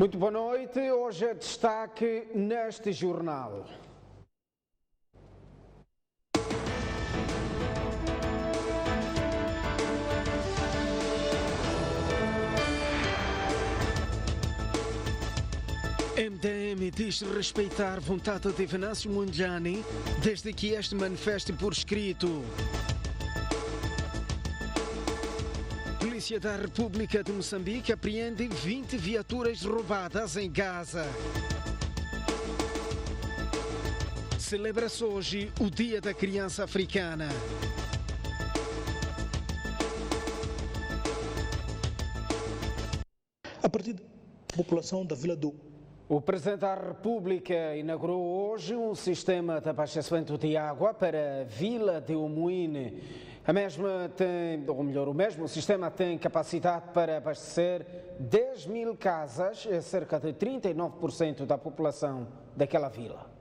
Muito boa noite. Hoje é destaque neste jornal. MDM diz respeitar a vontade de Venâncio Mondlane desde que este manifeste por escrito. Polícia da República de Moçambique apreende 20 viaturas roubadas em Gaza. Celebra-se hoje o Dia da Criança Africana. A partir da população da Vila do... O Presidente da República inaugurou hoje um sistema de abastecimento de água para a Vila de Umuine. A mesma tem, ou melhor, o mesmo sistema tem capacidade para abastecer 10 mil casas, cerca de 39% da população daquela vila.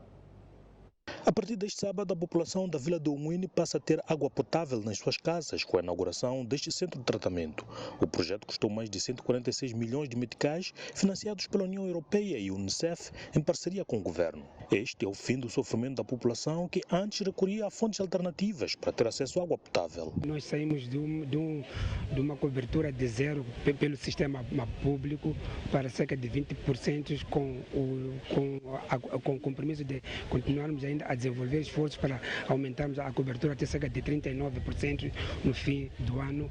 A partir deste sábado, a população da Vila do Umuine passa a ter água potável nas suas casas com a inauguração deste centro de tratamento. O projeto custou mais de 146 milhões de meticais, financiados pela União Europeia e Unicef em parceria com o governo. Este é o fim do sofrimento da população que antes recorria a fontes alternativas para ter acesso à água potável. Nós saímos de uma cobertura de zero pelo sistema público para cerca de 20% com o compromisso de continuarmos ainda a desenvolver esforços para aumentarmos a cobertura até cerca de 39% no fim do ano,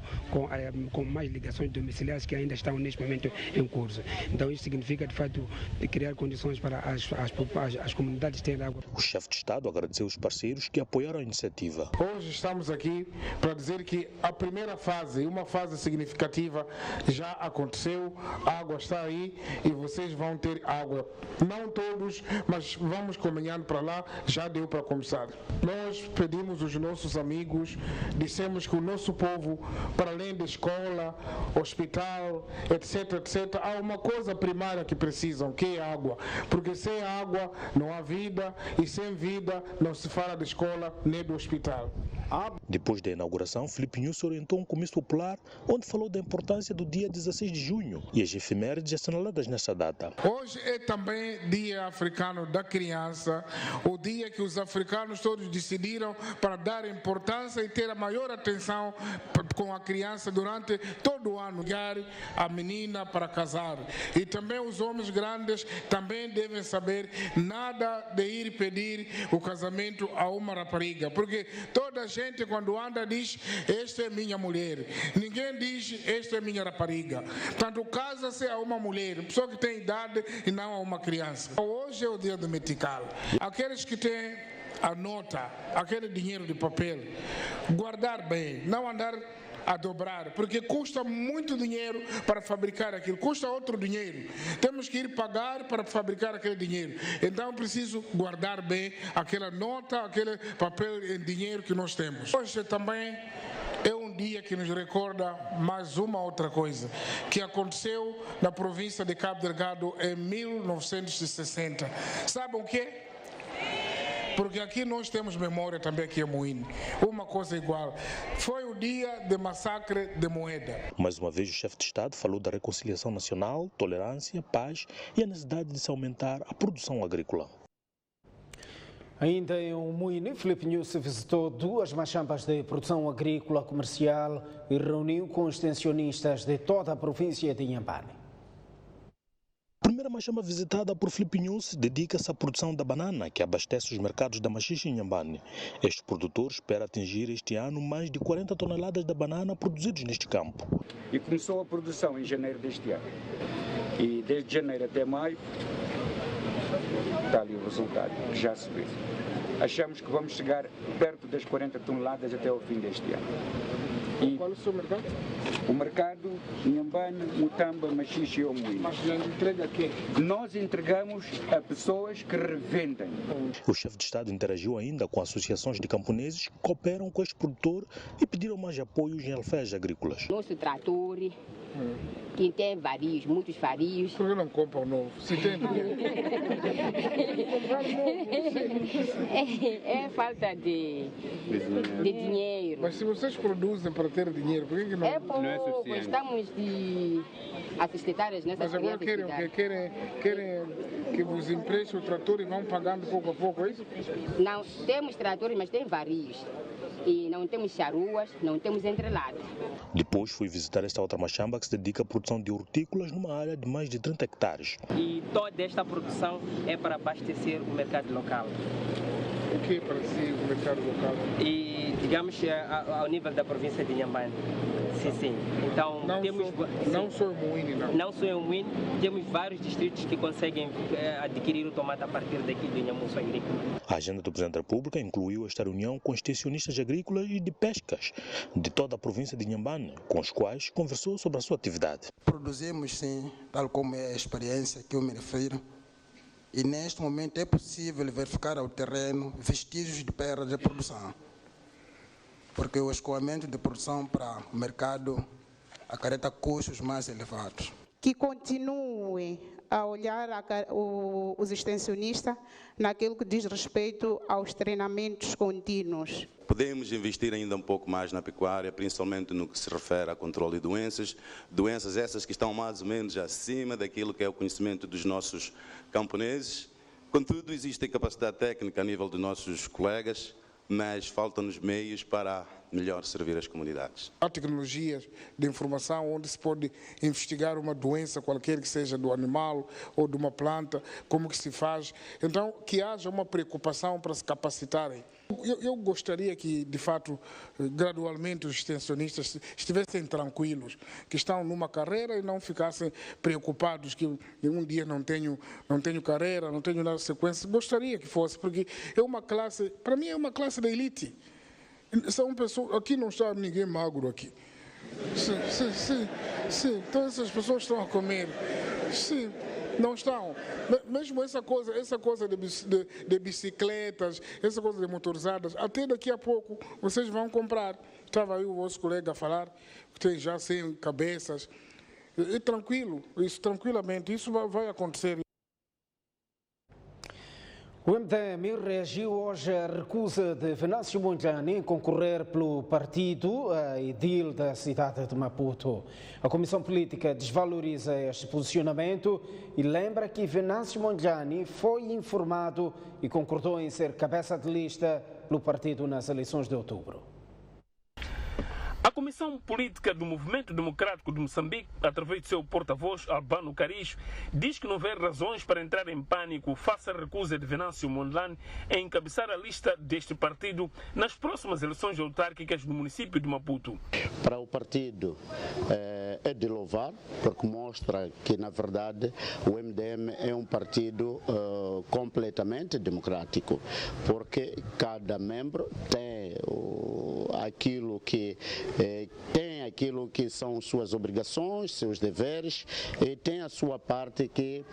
com mais ligações domiciliares que ainda estão neste momento em curso. Então isso significa, de fato, criar condições para as comunidades terem água. O chefe de Estado agradeceu os parceiros que apoiaram a iniciativa. Hoje estamos aqui para dizer que a primeira fase, uma fase significativa, já aconteceu, a água está aí e vocês vão ter água. Não todos, mas vamos caminhando para lá, já deu para começar. Nós pedimos aos nossos amigos, dissemos que o nosso povo, para além da escola, hospital, etc, há uma coisa primária que precisam, que é água. Porque sem água não há vida e sem vida não se fala de escola nem do hospital. Depois da inauguração, Filipe Nunes orientou um comício popular onde falou da importância do dia 16 de junho e as efemérides assinaladas nessa data. Hoje é também Dia Africano da Criança, o dia que os africanos todos decidiram para dar importância e ter a maior atenção com a criança durante todo o ano, ligar a menina para casar. E também os homens grandes também devem saber nada de ir pedir o casamento a uma rapariga, porque toda a gente quando anda diz, esta é minha mulher. Ninguém diz, esta é minha rapariga. Portanto, casa-se a uma mulher, pessoa que tem idade e não a uma criança. Hoje é o dia do metical. Aqueles que têm a nota, aquele dinheiro de papel, guardar bem, não andar a dobrar, porque custa muito dinheiro para fabricar aquilo, custa outro dinheiro. Temos que ir pagar para fabricar aquele dinheiro. Então preciso guardar bem aquela nota, aquele papel em dinheiro que nós temos. Hoje também é um dia que nos recorda mais uma outra coisa que aconteceu na província de Cabo Delgado em 1960. Sabem o quê? Porque aqui nós temos memória também aqui em Moine. Uma coisa igual. Foi o dia de massacre de Moeda. Mais uma vez o chefe de Estado falou da reconciliação nacional, tolerância, paz e a necessidade de se aumentar a produção agrícola. Ainda em Umuine, Filipe Nunes visitou duas machambas de produção agrícola comercial e reuniu com extensionistas de toda a província de Inhambane. A primeira machamba visitada por Filipe Nunes dedica-se à produção da banana, que abastece os mercados da Machixe e Inhambane. Este produtor espera atingir este ano mais de 40 toneladas de banana produzidos neste campo. E começou a produção em janeiro deste ano. E desde janeiro até maio, está ali o resultado, que já se vê. Achamos que vamos chegar perto das 40 toneladas até ao fim deste ano. E qual é o seu mercado? O mercado, Inhambane, Mutamba, Machixe e Umuine. Mas já entrega a quem? Nós entregamos a pessoas que revendem. O chefe de Estado interagiu ainda com associações de camponeses que cooperam com este produtor e pediram mais apoios em alfaias agrícolas. Nosso trator, que tem vários, muitos vários. Por que não compra o novo? Se tem É falta de dinheiro. Mas se vocês produzem para ter dinheiro. Por que não? É pouco, estamos a sustentar as nossas Mas agora querem que vos emprestem o trator e vão pagando pouco a pouco, é isso? Não temos tratores, mas tem vários. E não temos charuas, não temos entreladas. Depois fui visitar esta outra machamba que se dedica à produção de hortícolas numa área de mais de 30 hectares. E toda esta produção é para abastecer o mercado local. O que é para si o mercado local? E, digamos, ao nível da província de Inhambane. Sim. Então, não só em Moinho, não. Não só em Moinho, temos vários distritos que conseguem adquirir o tomate a partir daqui do Inhamuço Agrícola. A agenda do Presidente da República incluiu esta reunião com extensionistas agrícolas e de pescas de toda a província de Inhambane, com os quais conversou sobre a sua atividade. Produzimos, sim, tal como é a experiência que eu me refiro, e neste momento é possível verificar ao terreno vestígios de perda de produção, porque o escoamento de produção para o mercado acarreta custos mais elevados. Que continue a olhar os extensionistas naquilo que diz respeito aos treinamentos contínuos. Podemos investir ainda um pouco mais na pecuária, principalmente no que se refere a controle de doenças essas que estão mais ou menos acima daquilo que é o conhecimento dos nossos camponeses. Contudo, existe capacidade técnica a nível dos nossos colegas, mas faltam-nos meios para melhor servir as comunidades. Há tecnologias de informação onde se pode investigar uma doença qualquer que seja do animal ou de uma planta, como que se faz. Então, que haja uma preocupação para se capacitarem. Eu gostaria que, de fato, gradualmente os extensionistas estivessem tranquilos, que estão numa carreira e não ficassem preocupados que um dia não tenho carreira, não tenho nada de sequência. Gostaria que fosse, porque é uma classe, para mim é uma classe da elite. São pessoas, aqui não está ninguém magro aqui. Sim. Então essas pessoas estão a comer. Sim. Não estão. Mesmo essa coisa de bicicletas, essa coisa de motorizadas, até daqui a pouco vocês vão comprar. Estava aí o vosso colega a falar que tem já 100 cabeças. É tranquilo, tranquilamente, isso vai acontecer. O MDM reagiu hoje à recusa de Venâncio Mondlane em concorrer pelo partido a edil da cidade de Maputo. A Comissão Política desvaloriza este posicionamento e lembra que Venâncio Mondlane foi informado e concordou em ser cabeça de lista pelo partido nas eleições de outubro. A Comissão Política do Movimento Democrático de Moçambique, através de seu porta-voz, Albano Caris, diz que não vê razões para entrar em pânico face à recusa de Venâncio Mondlane em encabeçar a lista deste partido nas próximas eleições autárquicas do município de Maputo. Para o partido é de louvar, porque mostra que, na verdade, o MDM é um partido completamente democrático, porque cada membro tem aquilo que são suas obrigações, seus deveres, e tem a sua parte que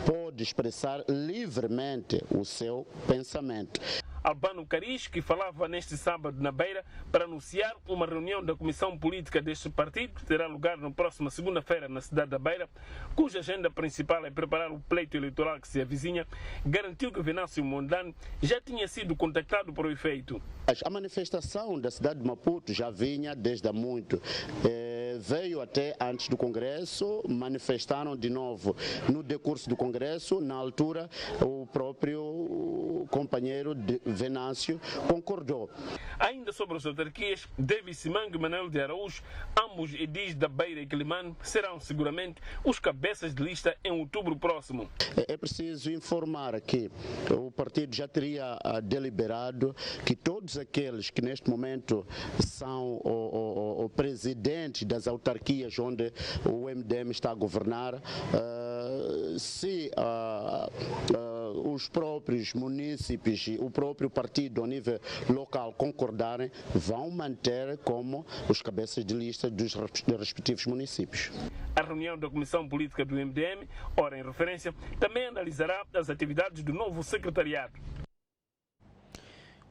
pode expressar livremente o seu pensamento. Albano Caris, que falava neste sábado na Beira para anunciar uma reunião da Comissão Política deste partido, que terá lugar na próxima segunda-feira na cidade da Beira, cuja agenda principal é preparar o pleito eleitoral que se avizinha, garantiu que Venâncio Mondlane já tinha sido contactado para o efeito. A manifestação da cidade de Maputo já vinha desde há muito. Veio até antes do Congresso, manifestaram de novo no decurso do Congresso. Na altura, o próprio companheiro de Venâncio concordou. Ainda sobre as autarquias, David Simango e Manuel de Araújo, ambos edis da Beira e Quelimane, serão seguramente os cabeças de lista em outubro próximo. É preciso informar que o partido já teria deliberado que todos aqueles que neste momento são o presidente das autarquias onde o MDM está a governar, se os próprios munícipes e o próprio partido ao nível local concordarem, vão manter como os cabeças de lista dos respectivos municípios. A reunião da Comissão Política do MDM, ora em referência, também analisará as atividades do novo secretariado.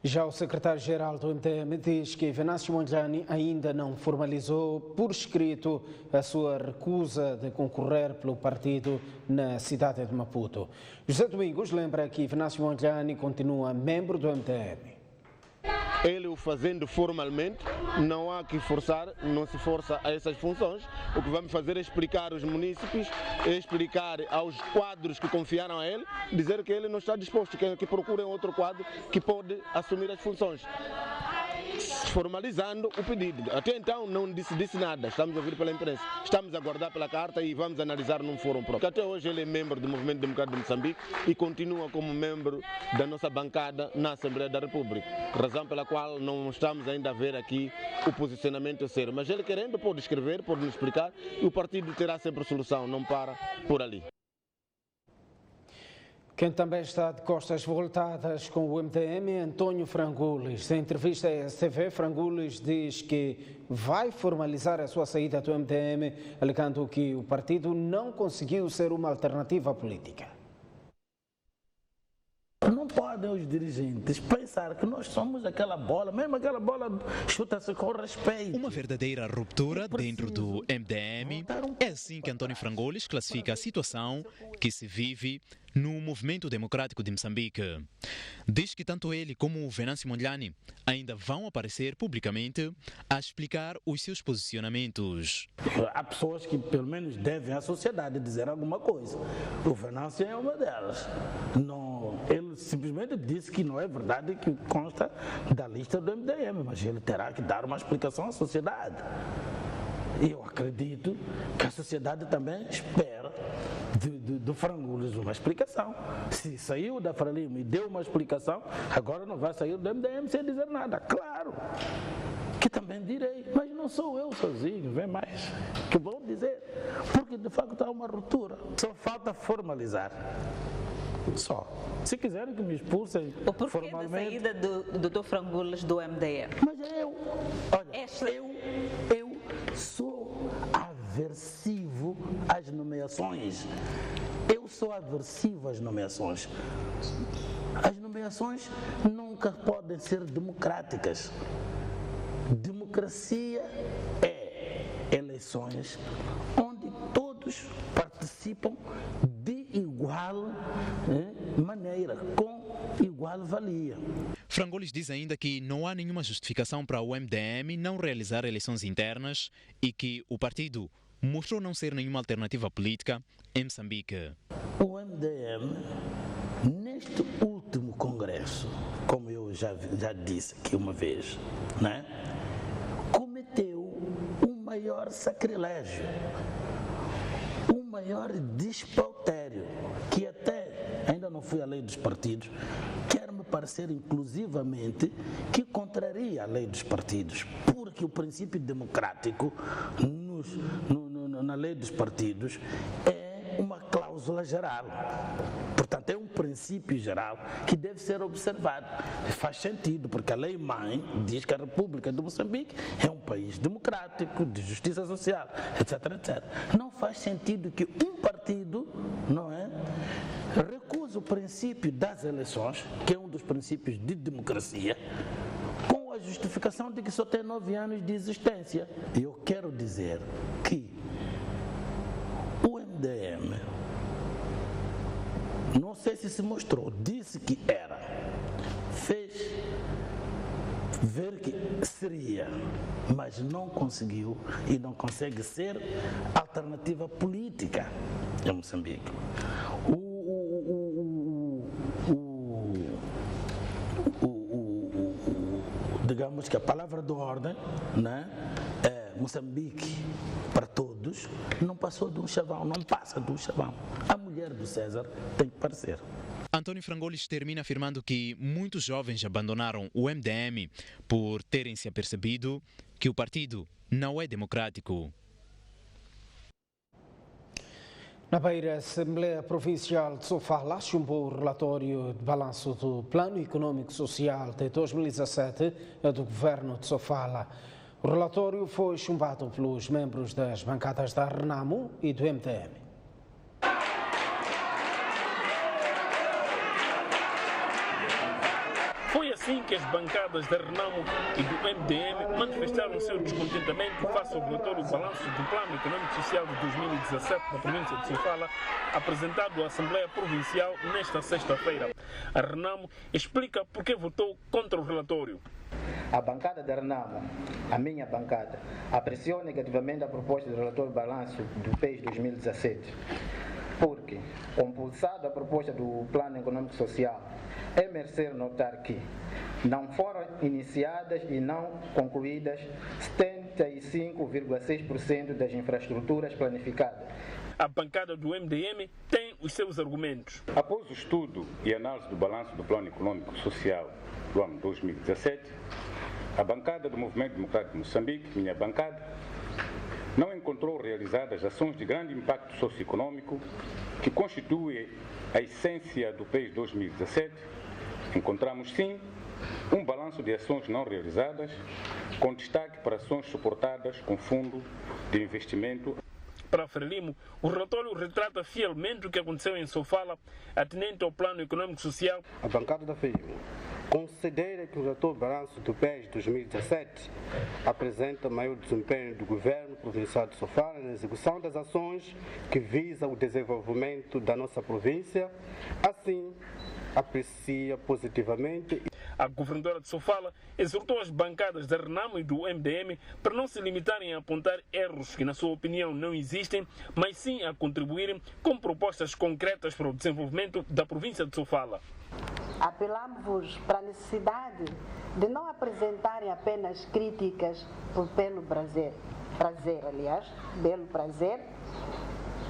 Já o secretário-geral do MDM diz que Venâncio Mondlane ainda não formalizou por escrito a sua recusa de concorrer pelo partido na cidade de Maputo. José Domingos lembra que Venâncio Mondlane continua membro do MDM. ele o fazendo formalmente, não há que forçar, não se força a essas funções. O que vamos fazer é explicar aos munícipes, explicar aos quadros que confiaram a ele, dizer que ele não está disposto, que procurem outro quadro que pode assumir as funções, formalizando o pedido. Até então não disse nada, estamos a ouvir pela imprensa, estamos a aguardar pela carta e vamos analisar num fórum próprio. Até hoje ele é membro do Movimento Democrático de Moçambique e continua como membro da nossa bancada na Assembleia da República, razão pela qual não estamos ainda a ver aqui o posicionamento sério. Mas ele querendo pode escrever, pode nos explicar e o partido terá sempre solução, não para por ali. Quem também está de costas voltadas com o MDM é António Frangolis. Em entrevista à STV, Frangolis diz que vai formalizar a sua saída do MDM, alegando que o partido não conseguiu ser uma alternativa política. Não podem os dirigentes pensar que nós somos aquela bola, mesmo aquela bola chuta-se com respeito. Uma verdadeira ruptura dentro do MDM. É assim que António Frangolis classifica a situação que se vive no Movimento Democrático de Moçambique. Diz que tanto ele como o Venâncio Mondlane ainda vão aparecer publicamente a explicar os seus posicionamentos. Há pessoas que pelo menos devem à sociedade dizer alguma coisa. O Venâncio é uma delas. Ele simplesmente disse que não é verdade que consta da lista do MDM, mas ele terá que dar uma explicação à sociedade. E eu acredito que a sociedade também espera do Frangolis uma explicação. Se saiu da Frelimo e deu uma explicação, agora não vai sair do MDM sem dizer nada. Claro que também direi, mas não sou eu sozinho, vem mais, que vou dizer, porque de facto há uma ruptura, só falta formalizar. Só. Se quiserem que me expulsem o porquê formalmente... da saída do Dr. Frangolis do MDM? Mas eu sou aversivo às nomeações. Eu sou aversivo às nomeações. As nomeações nunca podem ser democráticas. Democracia é eleições onde todos participam de igual maneira, com igual valia. Frangolis diz ainda que não há nenhuma justificação para o MDM não realizar eleições internas e que o partido mostrou não ser nenhuma alternativa política em Moçambique. O MDM, neste último congresso, como eu já disse aqui uma vez, cometeu o maior sacrilégio, o maior despautério, que até ainda não foi a lei dos partidos, quer-me parecer inclusivamente que contraria a lei dos partidos, porque o princípio democrático na lei dos partidos é uma cláusula geral. Portanto, é um princípio geral que deve ser observado. Faz sentido, porque a lei-mãe diz que a República de Moçambique é um país democrático, de justiça social, etc, etc. Não faz sentido que um partido, recuse o princípio das eleições, que é um dos princípios de democracia, com a justificação de que só tem 9 anos de existência. E eu quero dizer que o MDM, não sei se mostrou, disse que era, fez ver que seria, mas não conseguiu e não consegue ser alternativa política em Moçambique. Digamos que a palavra de ordem, é Moçambique para todos, não passou de um chavão, não passa de um chavão. A mulher do César tem que parecer. António Frangolis termina afirmando que muitos jovens abandonaram o MDM por terem se apercebido que o partido não é democrático. Na Beira, a Assembleia Provincial de Sofala chumbou o relatório de balanço do Plano Econômico Social de 2017 do Governo de Sofala. O relatório foi chumbado pelos membros das bancadas da Renamo e do MDM. Foi assim que as bancadas da Renamo e do MDM manifestaram seu descontentamento face ao relatório de balanço do Plano Econômico Social de 2017 da província de Sofala, apresentado à Assembleia Provincial nesta sexta-feira. A Renamo explica por que votou contra o relatório. A bancada da Renamo, a minha bancada, apreciou negativamente a proposta do relator balanço do PES 2017, porque, compulsado a proposta do Plano Econômico Social, é merecer notar que não foram iniciadas e não concluídas 75,6% das infraestruturas planificadas. A bancada do MDM tem os seus argumentos. Após o estudo e análise do balanço do Plano Econômico Social do ano 2017, a bancada do Movimento Democrático de Moçambique, minha bancada, não encontrou realizadas ações de grande impacto socioeconômico que constituem a essência do PES 2017. Encontramos, sim, um balanço de ações não realizadas, com destaque para ações suportadas com fundo de investimento. Para Frelimo, o relatório retrata fielmente o que aconteceu em Sofala, atinente ao Plano Econômico Social. A bancada da Frelimo considera que o relatório balanço do PES 2017 apresenta maior desempenho do governo provincial de Sofala na execução das ações que visam o desenvolvimento da nossa província. Assim, aprecia positivamente. A governadora de Sofala exortou as bancadas da Renamo e do MDM para não se limitarem a apontar erros que, na sua opinião, não existem, mas sim a contribuírem com propostas concretas para o desenvolvimento da província de Sofala. Apelamos-vos para a necessidade de não apresentarem apenas críticas pelo belo prazer,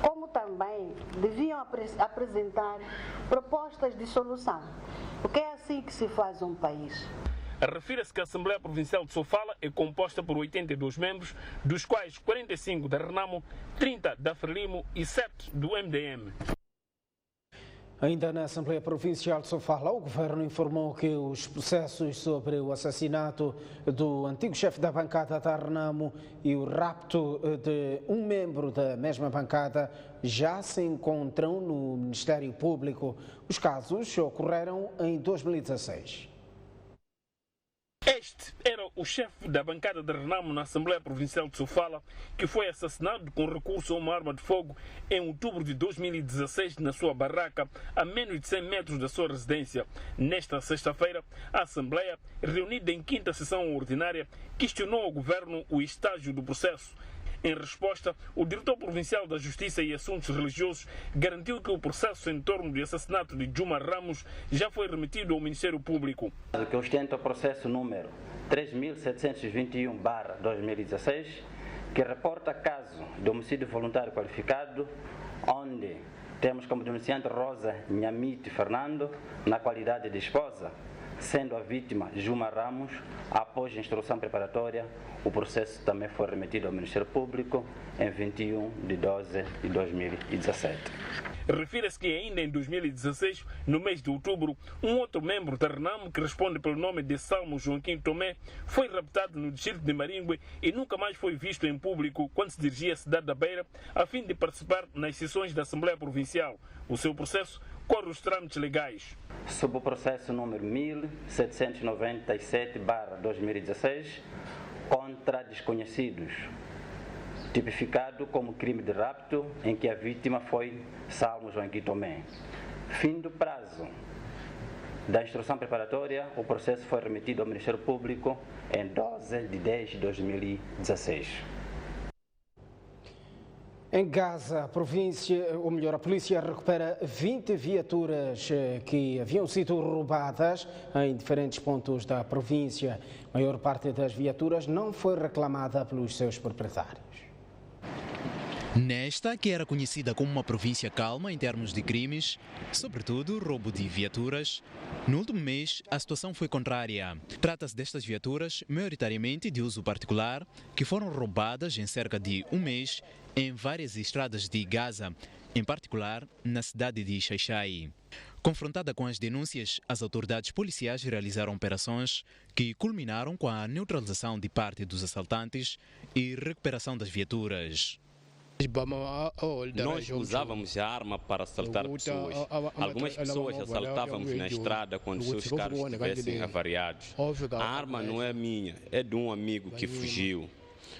como também deviam apresentar propostas de solução, porque é assim que se faz um país. Refira-se que a Assembleia Provincial de Sofala é composta por 82 membros, dos quais 45 da Renamo, 30 da Frelimo e 7 do MDM. Ainda na Assembleia Provincial de Sofala, o governo informou que os processos sobre o assassinato do antigo chefe da bancada da Renamo e o rapto de um membro da mesma bancada já se encontram no Ministério Público. Os casos ocorreram em 2016. Este era o chefe da bancada da Renamo na Assembleia Provincial de Sofala, que foi assassinado com recurso a uma arma de fogo em outubro de 2016 na sua barraca, a menos de 100 metros da sua residência. Nesta sexta-feira, a Assembleia, reunida em quinta sessão ordinária, questionou ao governo o estágio do processo. Em resposta, o diretor provincial da Justiça e Assuntos Religiosos garantiu que o processo em torno do assassinato de Juma Ramos já foi remetido ao Ministério Público. Que ostenta o processo número 3721/2016, que reporta caso de homicídio voluntário qualificado, onde temos como denunciante Rosa Nhamite Fernando, na qualidade de esposa, sendo a vítima Juma Ramos. Após a instrução preparatória, o processo também foi remetido ao Ministério Público em 21/12/2017. Refira-se que ainda em 2016, no mês de outubro, um outro membro da Renamo, que responde pelo nome de Salmo Joaquim Tomé, foi raptado no distrito de Maringue e nunca mais foi visto em público quando se dirigia à cidade da Beira a fim de participar nas sessões da Assembleia Provincial. O seu processo corre os trâmites legais. Sob o processo número 1797/2016, contra desconhecidos, tipificado como crime de rapto, em que a vítima foi Salmo Joaquim Tomé. Fim do prazo da instrução preparatória, o processo foi remetido ao Ministério Público em 12/10/2016. Em Gaza, a polícia recupera 20 viaturas que haviam sido roubadas em diferentes pontos da província. A maior parte das viaturas não foi reclamada pelos seus proprietários. Nesta, que era conhecida como uma província calma em termos de crimes, sobretudo roubo de viaturas, no último mês a situação foi contrária. Trata-se destas viaturas, maioritariamente de uso particular, que foram roubadas em cerca de um mês em várias estradas de Gaza, em particular na cidade de Xai-Xai. Confrontada com as denúncias, as autoridades policiais realizaram operações que culminaram com a neutralização de parte dos assaltantes e recuperação das viaturas. Nós usávamos a arma para assaltar pessoas. Algumas pessoas assaltávamos na estrada quando seus carros estivessem avariados. A arma não é minha, é de um amigo que fugiu.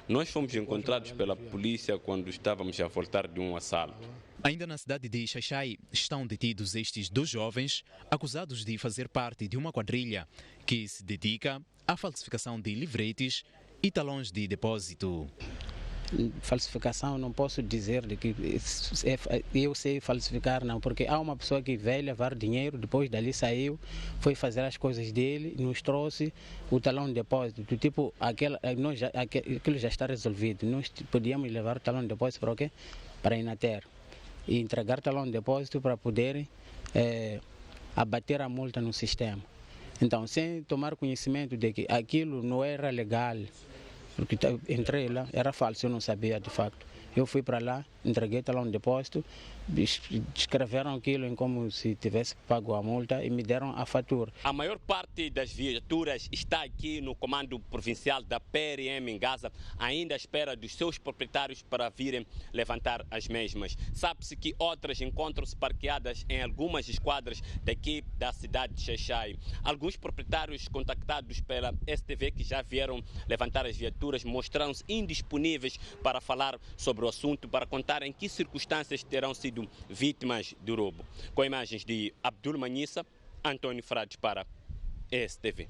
Nós fomos encontrados pela polícia quando estávamos a voltar de um assalto. Ainda na cidade de Xai-Xai estão detidos estes dois jovens acusados de fazer parte de uma quadrilha que se dedica à falsificação de livretes e talões de depósito. Falsificação, não posso dizer de que eu sei falsificar, não, porque há uma pessoa que veio levar dinheiro, depois dali saiu, foi fazer as coisas dele, nos trouxe o talão de depósito, do tipo, aquilo já está resolvido, nós podíamos levar o talão de depósito para o quê? Para a Inater e entregar o talão de depósito para poder abater a multa no sistema. Então, sem tomar conhecimento de que aquilo não era legal, porque entrei lá, era falso, eu não sabia de facto. Eu fui para lá, entreguei talão de depósito, descreveram aquilo em como se tivesse pago a multa e me deram a fatura. A maior parte das viaturas está aqui no comando provincial da PRM em Gaza, ainda à espera dos seus proprietários para virem levantar as mesmas. Sabe-se que outras encontram-se parqueadas em algumas esquadras daqui da cidade de Xai-Xai. Alguns proprietários contactados pela STV que já vieram levantar as viaturas mostraram-se indisponíveis para falar sobre o assunto, para contar em que circunstâncias terão sido vítimas do roubo. Com imagens de Abdul Manissa, Antônio Frades para STV.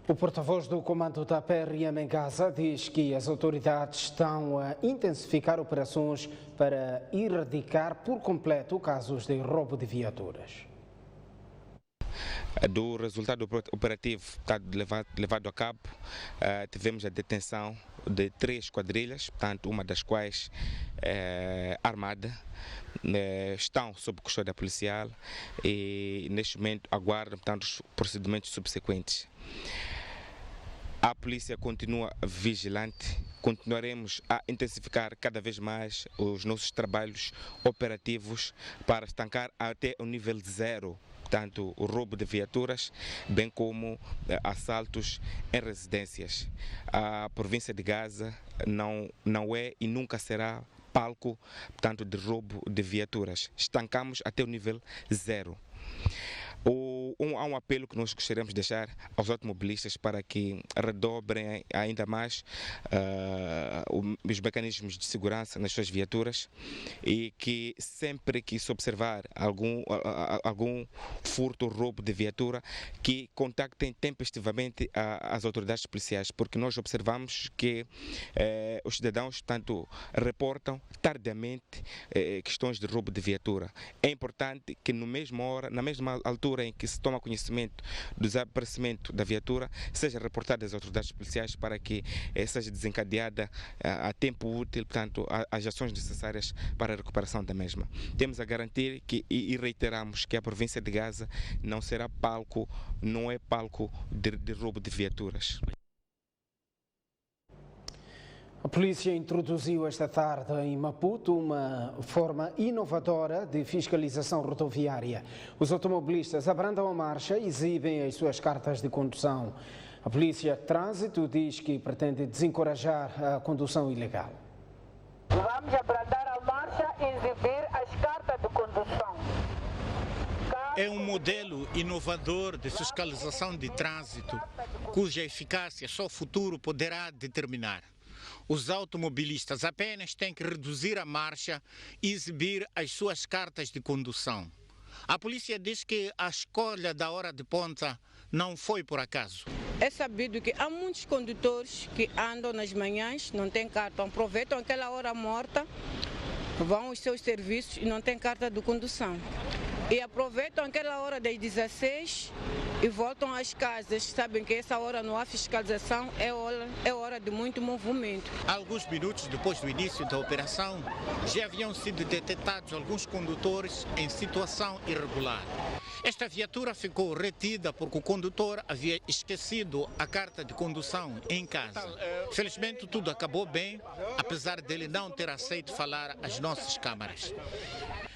O porta-voz do comando da PRM em Gaza diz que as autoridades estão a intensificar operações para erradicar por completo casos de roubo de viaturas. Do resultado operativo levado a cabo, tivemos a detenção de 3 quadrilhas, portanto, uma das quais armada, estão sob custódia policial e neste momento aguardam, portanto, os procedimentos subsequentes. A polícia continua vigilante, continuaremos a intensificar cada vez mais os nossos trabalhos operativos para estancar até o nível 0, portanto, o roubo de viaturas, bem como assaltos em residências. A província de Gaza não é e nunca será palco, portanto, de roubo de viaturas. Estancamos até o nível 0. Há um apelo que nós gostaríamos de deixar aos automobilistas para que redobrem ainda mais os mecanismos de segurança nas suas viaturas e que sempre que se observar algum furto ou roubo de viatura, que contactem tempestivamente as autoridades policiais, porque nós observamos que os cidadãos, tanto reportam tardiamente questões de roubo de viatura. É importante que na mesma altura em que se toma conhecimento do desaparecimento da viatura, seja reportada às autoridades policiais para que seja desencadeada a tempo útil, portanto, as ações necessárias para a recuperação da mesma. Temos a garantir e reiteramos que a província de Gaza não será palco, não é palco de roubo de viaturas. A polícia introduziu esta tarde em Maputo uma forma inovadora de fiscalização rodoviária. Os automobilistas abrandam a marcha e exibem as suas cartas de condução. A Polícia de Trânsito diz que pretende desencorajar a condução ilegal. Vamos abrandar a marcha e exibir as cartas de condução. É um modelo inovador de fiscalização de trânsito, cuja eficácia só o futuro poderá determinar. Os automobilistas apenas têm que reduzir a marcha e exibir as suas cartas de condução. A polícia diz que a escolha da hora de ponta não foi por acaso. É sabido que há muitos condutores que andam nas manhãs, não têm cartão, aproveitam aquela hora morta, vão aos seus serviços e não têm carta de condução. E aproveitam aquela hora das 16 e voltam às casas. Sabem que essa hora não há fiscalização, é hora de muito movimento. Alguns minutos depois do início da operação, já haviam sido detectados alguns condutores em situação irregular. Esta viatura ficou retida porque o condutor havia esquecido a carta de condução em casa. Felizmente tudo acabou bem, apesar dele não ter aceito falar às nossas câmaras.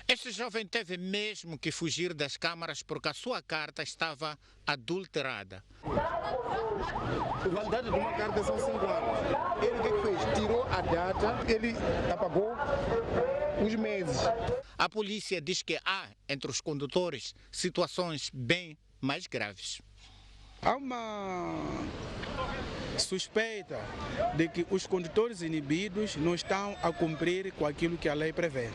Este jovem teve mesmo que fugir das câmaras porque a sua carta estava adulterada. A validade de uma carta são 5 anos. Ele o que fez? Tirou a data, ele apagou os meses. A polícia diz que há entre os condutores situações bem mais graves. Há uma suspeita de que os condutores inibidos não estão a cumprir com aquilo que a lei prevê.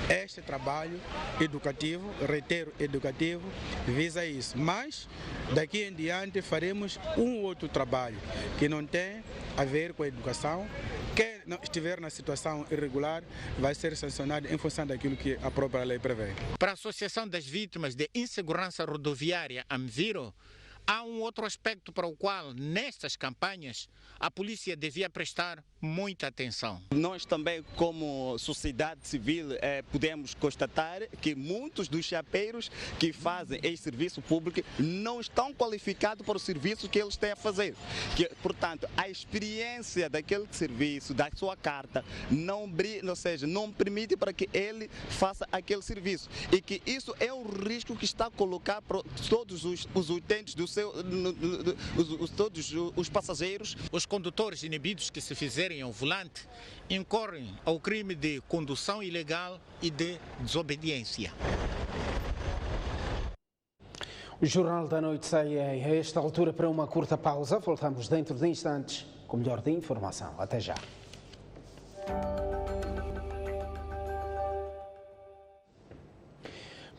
Este trabalho educativo, reitero, educativo, visa isso. Mas daqui em diante faremos um outro trabalho que não tem a ver com a educação. Quem não estiver na situação irregular vai ser sancionado em função daquilo que a própria lei prevê. Para a Associação das Vítimas de Insegurança Rodoviária, AMVIRO, há um outro aspecto para o qual, nestas campanhas, a polícia devia prestar muita atenção. Nós também, como sociedade civil, podemos constatar que muitos dos chapeiros que fazem este serviço público não estão qualificados para o serviço que eles têm a fazer. Portanto, a experiência daquele serviço, da sua carta, não permite para que ele faça aquele serviço. E que isso é um risco que está a colocar para todos os utentes todos os passageiros. Os condutores inibidos que se fizerem ao volante incorrem ao crime de condução ilegal e de desobediência. O Jornal da Noite sai a esta altura para uma curta pausa. Voltamos dentro de instantes com o melhor da informação. Até já.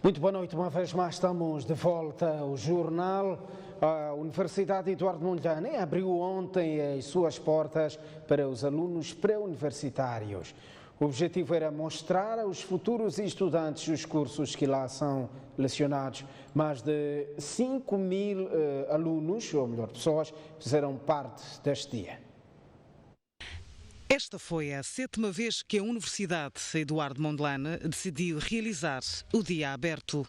Muito boa noite, uma vez mais estamos de volta ao jornal. A Universidade Eduardo Mondlane abriu ontem as suas portas para os alunos pré-universitários. O objetivo era mostrar aos futuros estudantes os cursos que lá são lecionados. Mais de 5.000 alunos, ou melhor, pessoas, fizeram parte deste dia. Esta foi a 7ª vez que a Universidade Eduardo Mondlane decidiu realizar o Dia Aberto.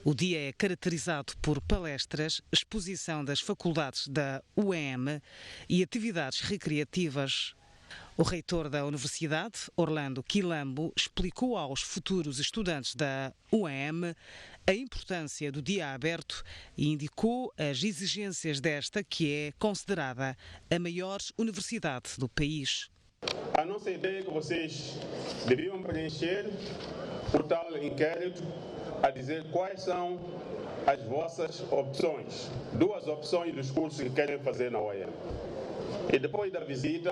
O dia é caracterizado por palestras, exposição das faculdades da UEM e atividades recreativas. O reitor da Universidade, Orlando Quilambo, explicou aos futuros estudantes da UEM a importância do Dia Aberto e indicou as exigências desta, que é considerada a maior universidade do país. A nossa ideia é que vocês deveriam preencher o tal inquérito a dizer quais são as vossas opções, 2 opções dos cursos que querem fazer na UEM. E depois da visita,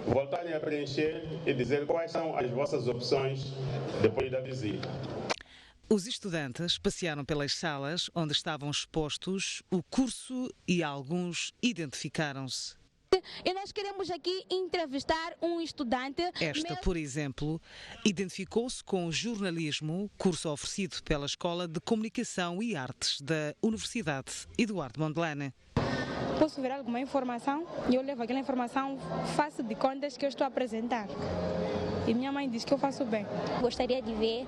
voltarem a preencher e dizer quais são as vossas opções depois da visita. Os estudantes passearam pelas salas onde estavam expostos o curso e alguns identificaram-se. E nós queremos aqui entrevistar um estudante. Esta, por exemplo, identificou-se com o jornalismo, curso oferecido pela Escola de Comunicação e Artes da Universidade Eduardo Mondlane. Posso ver alguma informação e eu levo aquela informação, faço de contas que eu estou a apresentar. E minha mãe diz que eu faço bem. Gostaria de ver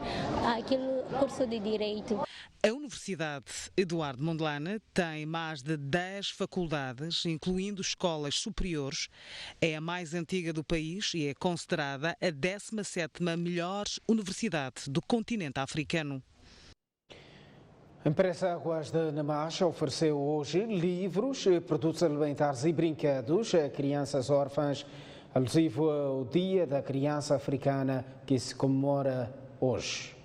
aquele curso de Direito. A Universidade Eduardo Mondlane tem mais de 10 faculdades, incluindo escolas superiores. É a mais antiga do país e é considerada a 17ª melhor universidade do continente africano. A empresa Águas de Namacha ofereceu hoje livros, produtos alimentares e brinquedos a crianças órfãs, alusivo ao Dia da Criança Africana, que se comemora hoje.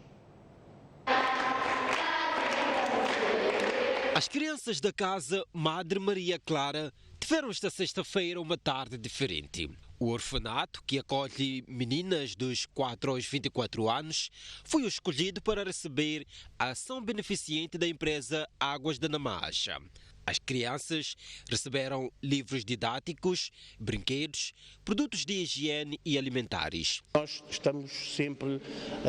As crianças da casa Madre Maria Clara tiveram esta sexta-feira uma tarde diferente. O orfanato, que acolhe meninas dos 4 aos 24 anos, foi o escolhido para receber a ação beneficente da empresa Águas de Namacha. As crianças receberam livros didáticos, brinquedos, produtos de higiene e alimentares. Nós estamos sempre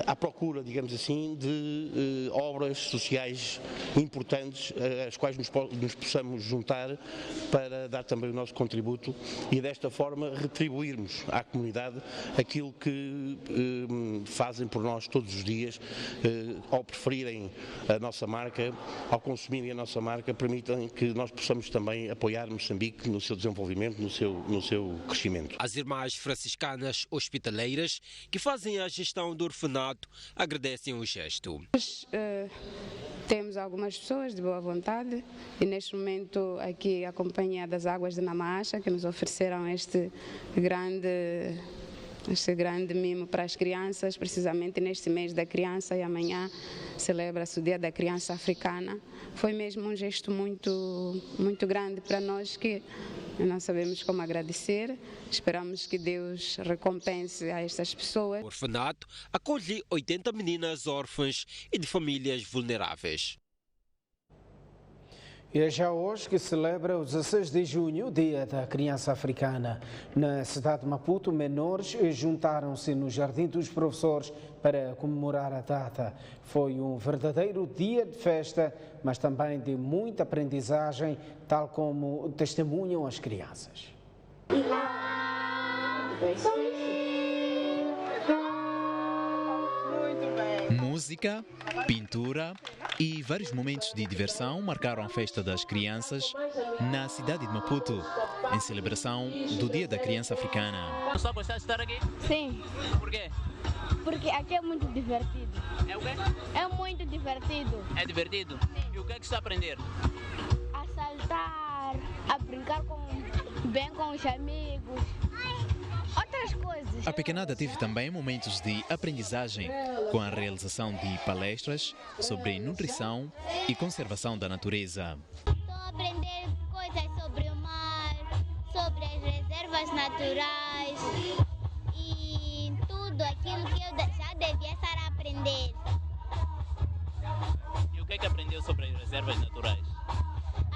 à procura, digamos assim, de obras sociais importantes às quais nos possamos juntar para dar também o nosso contributo e desta forma retribuirmos à comunidade aquilo que fazem por nós todos os dias, ao preferirem a nossa marca, ao consumirem a nossa marca, permitem que nós possamos também apoiar Moçambique no seu desenvolvimento, no seu crescimento. As irmãs franciscanas hospitaleiras, que fazem a gestão do orfanato, agradecem o gesto. Temos algumas pessoas de boa vontade e neste momento aqui a Companhia das Águas de Namacha, que nos ofereceram este grande este grande mimo para as crianças, precisamente neste mês da criança, e amanhã celebra-se o Dia da Criança Africana. Foi mesmo um gesto muito grande para nós, que não sabemos como agradecer. Esperamos que Deus recompense a estas pessoas. O orfanato acolhe 80 meninas órfãs e de famílias vulneráveis. E é já hoje que celebra o 16 de junho, o Dia da Criança Africana. Na cidade de Maputo, menores juntaram-se no Jardim dos Professores para comemorar a data. Foi um verdadeiro dia de festa, mas também de muita aprendizagem, tal como testemunham as crianças. Música, pintura e vários momentos de diversão marcaram a festa das crianças na cidade de Maputo, em celebração do Dia da Criança Africana. Só gostar de estar aqui? Sim. Por quê? Porque aqui é muito divertido. É o quê? É muito divertido. É divertido? Sim. E o que é que está a aprender? A saltar, a brincar bem com os amigos. Outras coisas. A pequenada teve também momentos de aprendizagem com a realização de palestras sobre nutrição e conservação da natureza. Estou a aprender coisas sobre o mar, sobre as reservas naturais e tudo aquilo que eu já devia estar a aprender. E o que é que aprendeu sobre as reservas naturais?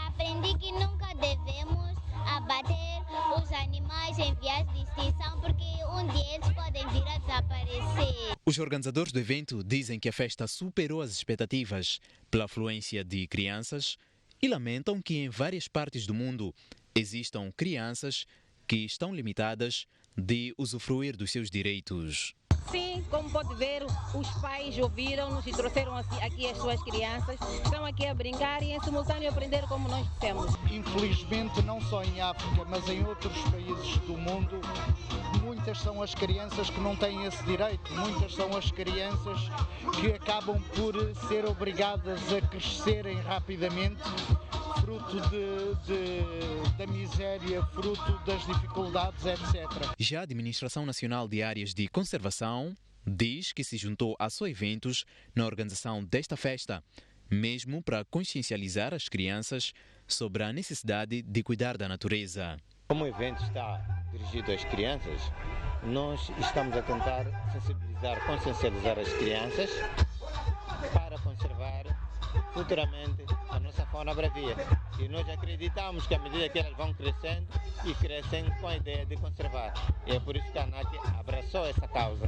Aprendi que nunca devemos abater os animais em vias de extinção, porque um dia eles podem vir a desaparecer. Os organizadores do evento dizem que a festa superou as expectativas pela afluência de crianças e lamentam que em várias partes do mundo existam crianças que estão limitadas de usufruir dos seus direitos. Sim, como pode ver, os pais ouviram-nos e trouxeram aqui as suas crianças. Estão aqui a brincar e em simultâneo aprender como nós dissemos. Infelizmente, não só em África, mas em outros países do mundo, muitas são as crianças que não têm esse direito. Muitas são as crianças que acabam por ser obrigadas a crescerem rapidamente, fruto da miséria, fruto das dificuldades, etc. Já a Administração Nacional de Áreas de Conservação diz que se juntou a só eventos na organização desta festa, mesmo para consciencializar as crianças sobre a necessidade de cuidar da natureza. Como o evento está dirigido às crianças, nós estamos a tentar sensibilizar, consciencializar as crianças para conservar futuramente a nossa fauna bravia. E nós acreditamos que à medida que elas vão crescendo e crescem com a ideia de conservar. E é por isso que a ANAC abraçou essa causa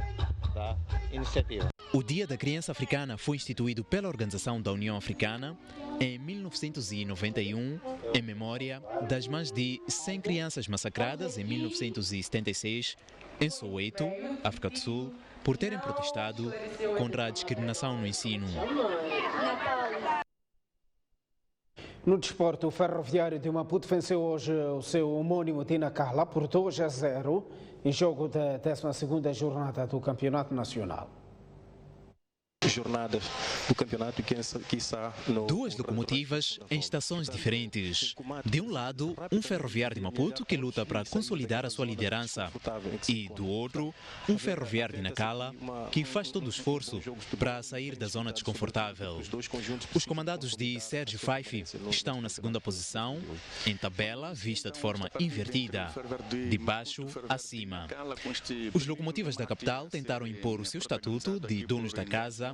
da iniciativa. O Dia da Criança Africana foi instituído pela Organização da União Africana em 1991, em memória das mais de 100 crianças massacradas em 1976 em Soweto, África do Sul, por terem protestado contra a discriminação no ensino. No desporto, o Ferroviário de Maputo venceu hoje o seu homónimo Tina Carla por 2-0 em jogo da 12ª jornada do Campeonato Nacional. Jornadas do campeonato que está no... Duas locomotivas em estações diferentes. De um lado, um Ferroviário de Maputo que luta para consolidar a sua liderança e, do outro, um Ferroviário de Nacala que faz todo o esforço para sair da zona desconfortável. Os comandados de Sérgio Faifi estão na segunda posição, em tabela vista de forma invertida, de baixo a cima. Os locomotivas da capital tentaram impor o seu estatuto de donos da casa,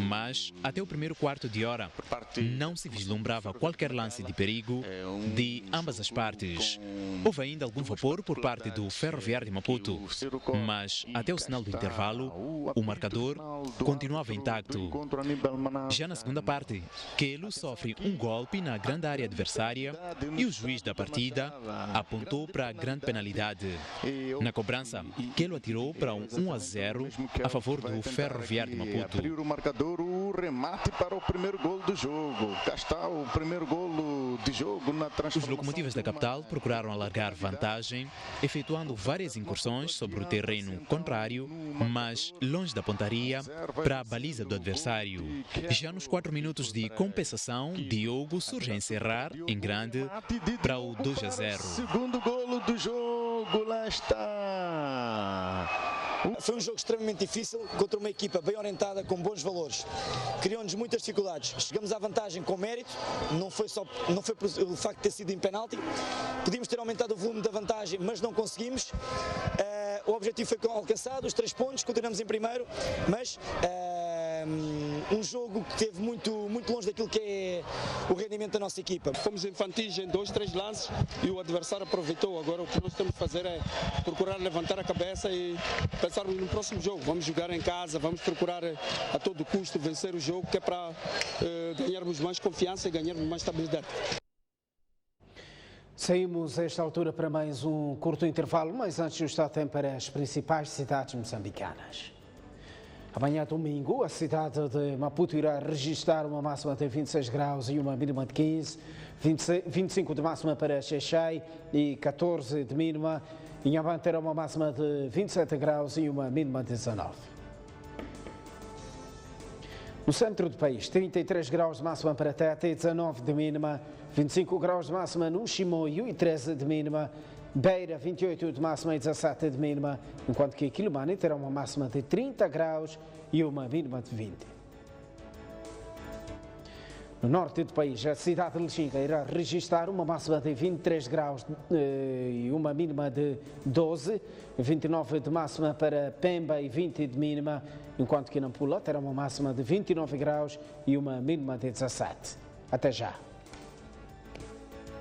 mas até o primeiro quarto de hora não se vislumbrava qualquer lance de perigo de ambas as partes. Houve ainda algum vapor por parte do Ferroviário de Maputo, mas até o sinal do intervalo, o marcador continuava intacto. Já na segunda parte, Kelo sofre um golpe na grande área adversária e o juiz da partida apontou para a grande penalidade. Na cobrança, Kelo atirou para um 1-0 a favor do Ferroviário de Maputo. O marcador, o remate para o primeiro golo do jogo. Cá está o primeiro golo de jogo na transformação. Os locomotivas da capital procuraram alargar vantagem, efetuando várias incursões sobre o terreno contrário, mas longe da pontaria para a baliza do adversário. Já nos 4 minutos de compensação, Diogo surge a encerrar em grande para o 2-0. Segundo golo do jogo, lá está. Foi um jogo extremamente difícil contra uma equipa bem orientada, com bons valores. Criou-nos muitas dificuldades. Chegamos à vantagem com mérito, não foi por o facto de ter sido em penalti. Podíamos ter aumentado o volume da vantagem, mas não conseguimos. O objetivo foi alcançado, os 3 pontos, continuamos em primeiro, mas um jogo que esteve muito longe daquilo que é o rendimento da nossa equipa. Fomos infantis em 2, 3 lances e o adversário aproveitou. Agora o que nós temos que fazer é procurar levantar a cabeça e pensarmos no próximo jogo. Vamos jogar em casa, vamos procurar a todo custo vencer o jogo, que é para ganharmos mais confiança e ganharmos mais estabilidade. Saímos a esta altura para mais um curto intervalo, mas antes o estado tem para as principais cidades moçambicanas. Amanhã, domingo, a cidade de Maputo irá registrar uma máxima de 26 graus e uma mínima de 15, 25 de máxima para Xai-Xai e 14 de mínima. Inhambane terá uma máxima de 27 graus e uma mínima de 19. No centro do país, 33 graus de máxima para Tete, 19 de mínima, 25 graus de máxima no Chimoio e 13 de mínima. Beira, 28 de máxima e 17 de mínima, enquanto que Quelimane terá uma máxima de 30 graus e uma mínima de 20. No norte do país, a cidade de Lixinga irá registrar uma máxima de 23 graus e uma mínima de 12, 29 de máxima para Pemba e 20 de mínima, enquanto que Nampula terá uma máxima de 29 graus e uma mínima de 17. Até já!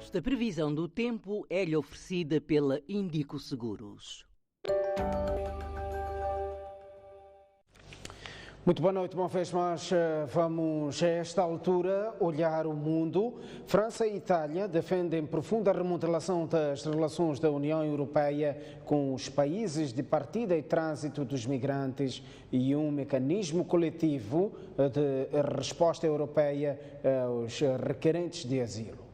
Esta previsão do tempo é-lhe oferecida pela Índico Seguros. Muito boa noite, uma vez mais vamos a esta altura olhar o mundo. França e Itália defendem profunda remodelação das relações da União Europeia com os países de partida e trânsito dos migrantes e um mecanismo coletivo de resposta europeia aos requerentes de asilo.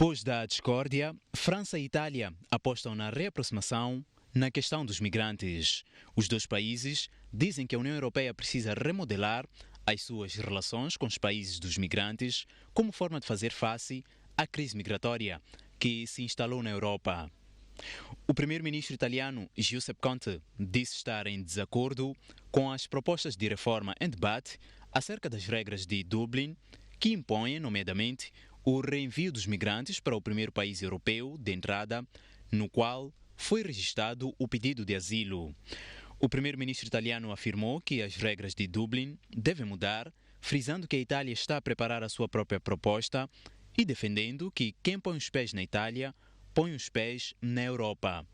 Depois da discórdia, França e Itália apostam na reaproximação na questão dos migrantes. Os dois países dizem que a União Europeia precisa remodelar as suas relações com os países dos migrantes como forma de fazer face à crise migratória que se instalou na Europa. O primeiro-ministro italiano Giuseppe Conte disse estar em desacordo com as propostas de reforma em debate acerca das regras de Dublin, que impõem, nomeadamente, o reenvio dos migrantes para o primeiro país europeu de entrada, no qual foi registrado o pedido de asilo. O primeiro-ministro italiano afirmou que as regras de Dublin devem mudar, frisando que a Itália está a preparar a sua própria proposta e defendendo que quem põe os pés na Itália põe os pés na Europa.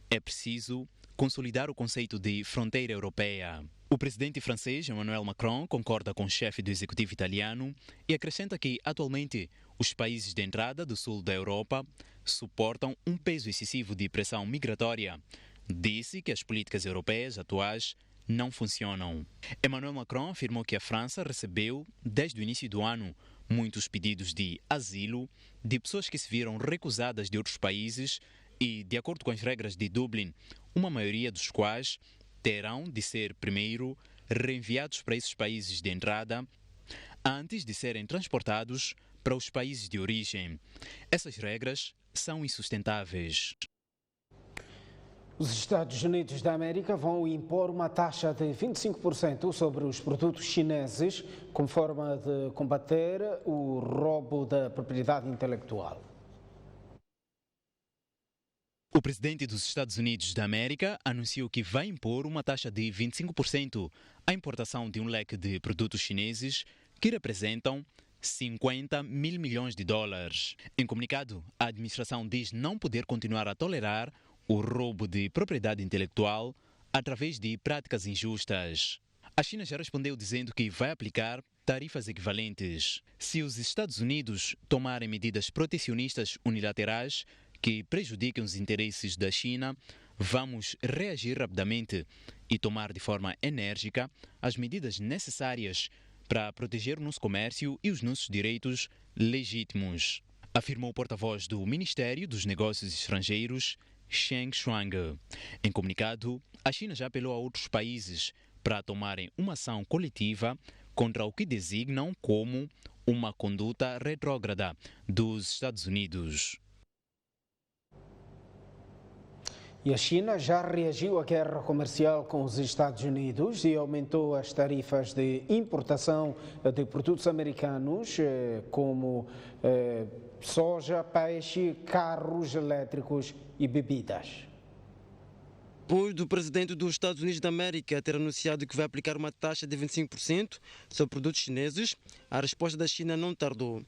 É preciso consolidar o conceito de fronteira europeia. O presidente francês Emmanuel Macron concorda com o chefe do executivo italiano e acrescenta que, atualmente, os países de entrada do sul da Europa suportam um peso excessivo de pressão migratória. Disse que as políticas europeias atuais não funcionam. Emmanuel Macron afirmou que a França recebeu, desde o início do ano, muitos pedidos de asilo de pessoas que se viram recusadas de outros países e, de acordo com as regras de Dublin, uma maioria dos quais terão de ser primeiro reenviados para esses países de entrada antes de serem transportados para os países de origem. Essas regras são insustentáveis. Os Estados Unidos da América vão impor uma taxa de 25% sobre os produtos chineses como forma de combater o roubo da propriedade intelectual. O presidente dos Estados Unidos da América anunciou que vai impor uma taxa de 25% à importação de um leque de produtos chineses que representam 50 mil milhões de dólares. Em comunicado, a administração diz não poder continuar a tolerar o roubo de propriedade intelectual através de práticas injustas. A China já respondeu dizendo que vai aplicar tarifas equivalentes. Se os Estados Unidos tomarem medidas protecionistas unilaterais que prejudiquem os interesses da China, vamos reagir rapidamente e tomar de forma enérgica as medidas necessárias para proteger o nosso comércio e os nossos direitos legítimos, afirmou o porta-voz do Ministério dos Negócios Estrangeiros, Sheng Shuang. Em comunicado, a China já apelou a outros países para tomarem uma ação coletiva contra o que designam como uma conduta retrógrada dos Estados Unidos. E a China já reagiu à guerra comercial com os Estados Unidos e aumentou as tarifas de importação de produtos americanos, como soja, peixe, carros elétricos e bebidas. Depois do presidente dos Estados Unidos da América ter anunciado que vai aplicar uma taxa de 25% sobre produtos chineses, a resposta da China não tardou.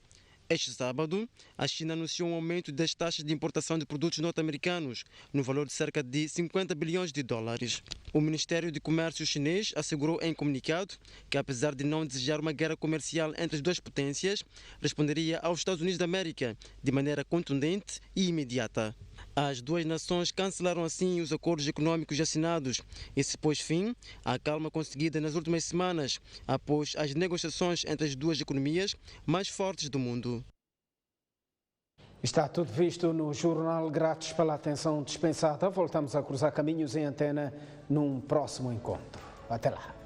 Este sábado, a China anunciou um aumento das taxas de importação de produtos norte-americanos no valor de cerca de 50 bilhões de dólares. O Ministério de Comércio chinês assegurou em comunicado que, apesar de não desejar uma guerra comercial entre as duas potências, responderia aos Estados Unidos da América de maneira contundente e imediata. As duas nações cancelaram assim os acordos econômicos assinados e se pôs fim à calma conseguida nas últimas semanas após as negociações entre as duas economias mais fortes do mundo. Está tudo visto no jornal. Gratos pela atenção dispensada. Voltamos a cruzar caminhos em antena num próximo encontro. Até lá.